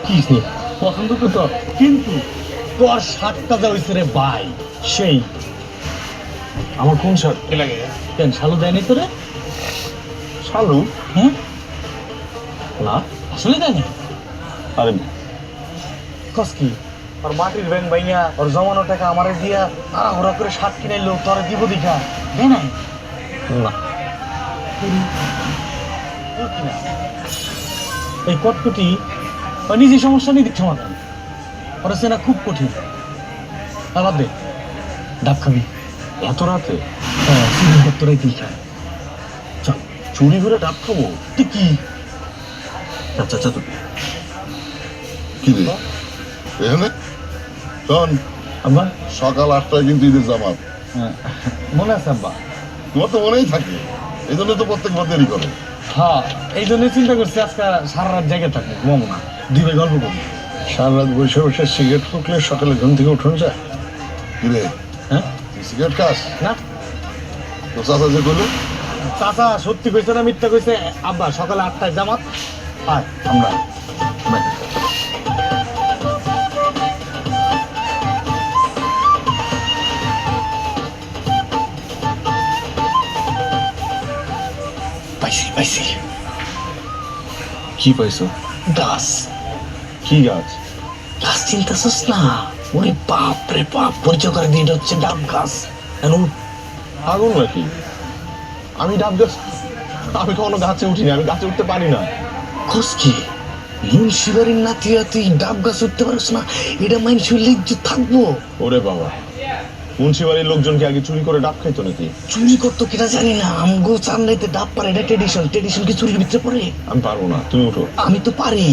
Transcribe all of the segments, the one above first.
কি রে পছন্দ তো তোর, কিন্তু তোর শার্টটা যা হয়েছে রে ভাই সেই। আমার কোন শার্ট? কে লাগে কেন শালু দেয়নি তোরে? শালু? হ্যাঁ না। আসলে দেয়নি? আরে কস কি ওর মাটির ব্যাংক ভাইয়া ওর জমানো টাকা আমারে দিয়া ওরা করে শার্ট কিনাইলো তোর দিব দেখা দেয় নাই? না। এই কটকটি নিজে সমস্যা নিয়ে দিচ্ছে সমাধান ওরা চেনা খুব কঠিন। আবার দে ডাব খাবি এত রাতে সিজন দপ্তরাই দিয়ে খায়। চল চুরি করে ডাব খাবো? তুই কি আচ্ছা আচ্ছা কি রে এখানে শোন, আব্বা? সকাল 8টায় কিন্তু ঈদের জামাত। মনে আছে আব্বা? তোমার তো মনেই থাকে, এই জন্য তো প্রত্যেক বার দেরি করে। হ্যাঁ এই জন্য চিন্তা করছি আজকে সারা রাত জায়গায় থাকবো, ঘুমাবো না, দুই ভাই গল্প করবো। সারা রাত বসে বসে সিগারেট ফুকলে সকালে ঘুম থেকে উঠুন যায়? কি রে, হ্যাঁ তুই সিগারেট খাস? না তো চাচা যে করলো চাচা সত্যি কইছে না মিথ্যা কইছে? আব্বা সকালে 8টায় জামাত, আয় আমরা বাই। পাইছি পাইছি কি পাইছো? গাছ। কি গাছ? গাছ চিন্তাছিস না? ওরে বাপ রে বাপ, পরিচয় করে দিয়ে হচ্ছে ডাব গাছ। এখন আগুন নাকি? আমি ডাব গাছ, আমি কখনো গাছে উঠিনি, আমি গাছে উঠতে পারি না। খোঁজ কি মুন্সিবাড়ির নাতি তুই ডাব গাছ উঠতে পারিস না? এটা মানুষের লিজ্জত থাকবো? ওরে বাবা, মুন্সিবাড়ির লোকজনকে আগে চুরি করে ডাব খাইতো নাকি? চুরি করতো কিনা জানি না, আমগো চান্দাইতে ডাব পারে, এটা ট্রেডিশন। ট্রেডিশন কি চুরির ভিতরে পড়ে? আমি পারবো না, তুমি উঠো। আমি তো পারি,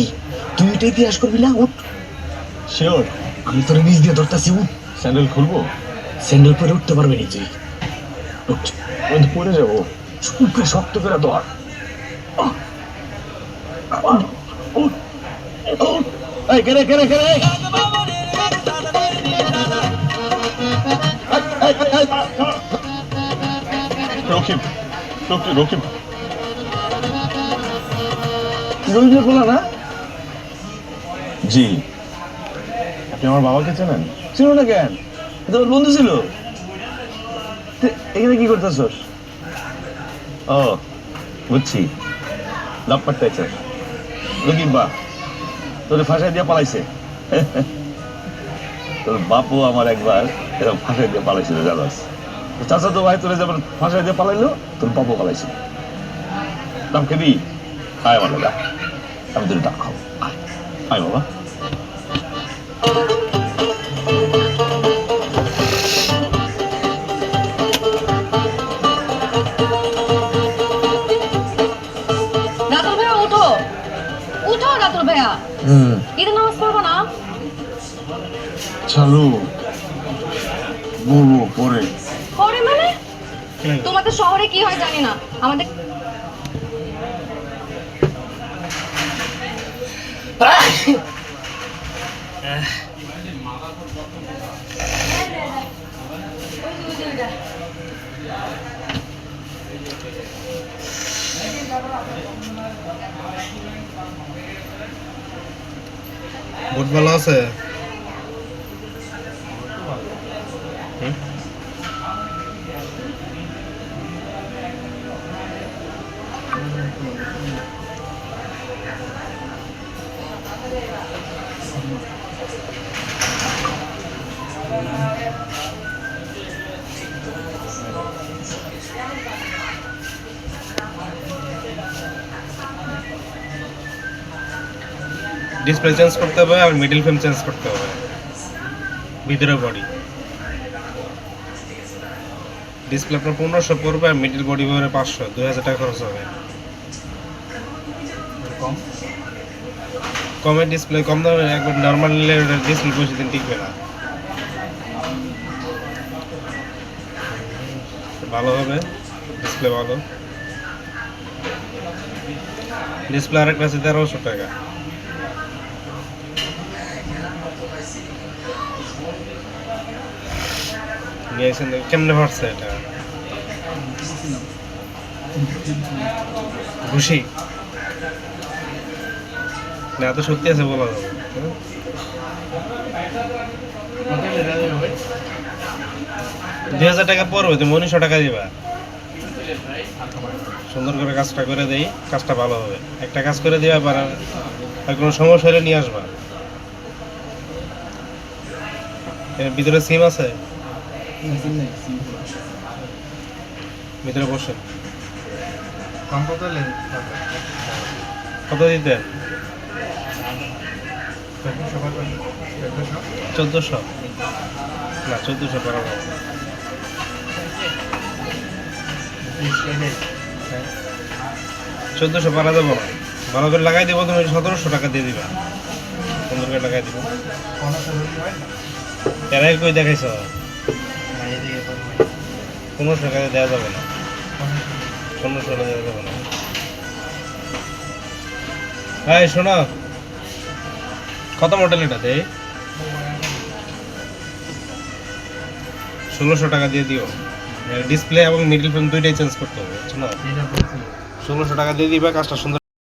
তুই এটা ইতিহাস করবি না? উঠ, শিওর? আমি তোর নিজ দিয়ে ধরতেছি, উঠ। স্যান্ডেল খুলবো? স্যান্ডেল পরে উঠতে পারবি না তুই, উঠ। আমি তো পড়ে যাবো। চুপে শক্ত করে ধর। এই কেরে কেরে কেরে, রকিব, রকিব জলদি খোলা না? জি, আপনি আমার বাবাকে চেনেন? ছিল না কেন? তোর বন্ধু ছিল। এখানে কি করতেছস? ও বুঝছি, লাভ পাঠাইছে রকিব বা, তোরে ফাঁসাই দিয়ে পালাইছে। তোর বাপু আমার একবার এরকম ফাঁসাই দিয়ে পালাইছিল জানাস। চাচা তো ভাই তোরে যেমন ফাঁসাই দিয়ে পালাইলো, তোর বাপু পালাইছিল। দাম খেবি? আয় আমার দাদা, আমি তোর ডাক খাবো। আয় আয় বাবা। রাতুল ভাইয়া উঠো, উঠো রাতুল ভাইয়া। ঈদের নামাজ পড়বো না? চালু বলবো পরে। পরে মানে? তোমাদের শহরে কি হয় জানি না, আমাদের বুট ভালো আছে? ডিসপ্লে চেঞ্জ করতে হবে আর মিডল ফ্রেম চেঞ্জ করতে হবে, ভিতরে বডি। ডিসপ্লে আপনার 1500 পড়বে আর মিডল বডি পড়বে 500, 2000 টাকা খরচ হবে। কমের ডিসপ্লে কম দামে একবার নর্মাল নিলে ডিসপ্লে বেশি দিন টিকবে না। ভালো হবে ডিসপ্লে, ভালো ডিসপ্লে। আরেকটা আছে 1300 টাকা। নিয়েছেন কেমনে ভাবছে এটা? খুশি না? তো সত্যি আছে বলা যাবে। $2000 টাকা পড়বে, তুমি 1900 টাকা দিবা। সুন্দর করে কাজটা করে দেই, কাজটা ভালো হবে। একটা কাজ করে দিবা, আর কোনো সমস্যা হলে নিয়ে আসবা। এর ভিতরে সিম আছে, ভিতরে বসে কত দিতেন? 1400 না, 1400 পারা যাবে। 1400 পারা যাবো না, ভালো করে লাগাই দেবো। তুমি 1700 টাকা দিয়ে দিবা, সুন্দর করে লাগাই দিব। এর আগে কই দেখাইছ? 1500 টাকা দেওয়া যাবে না, 1500 টাকা দেওয়া যাবে না। এই শোনো, কত মডেল এটা দেয়? 1600 টাকা দিয়ে দিও। ডিসপ্লে এবং মিডল ফ্রেম দুইটাই চেঞ্জ করতে হবে, বুঝছো না? 1600 টাকা দিয়ে দিবা, কাজটা সুন্দর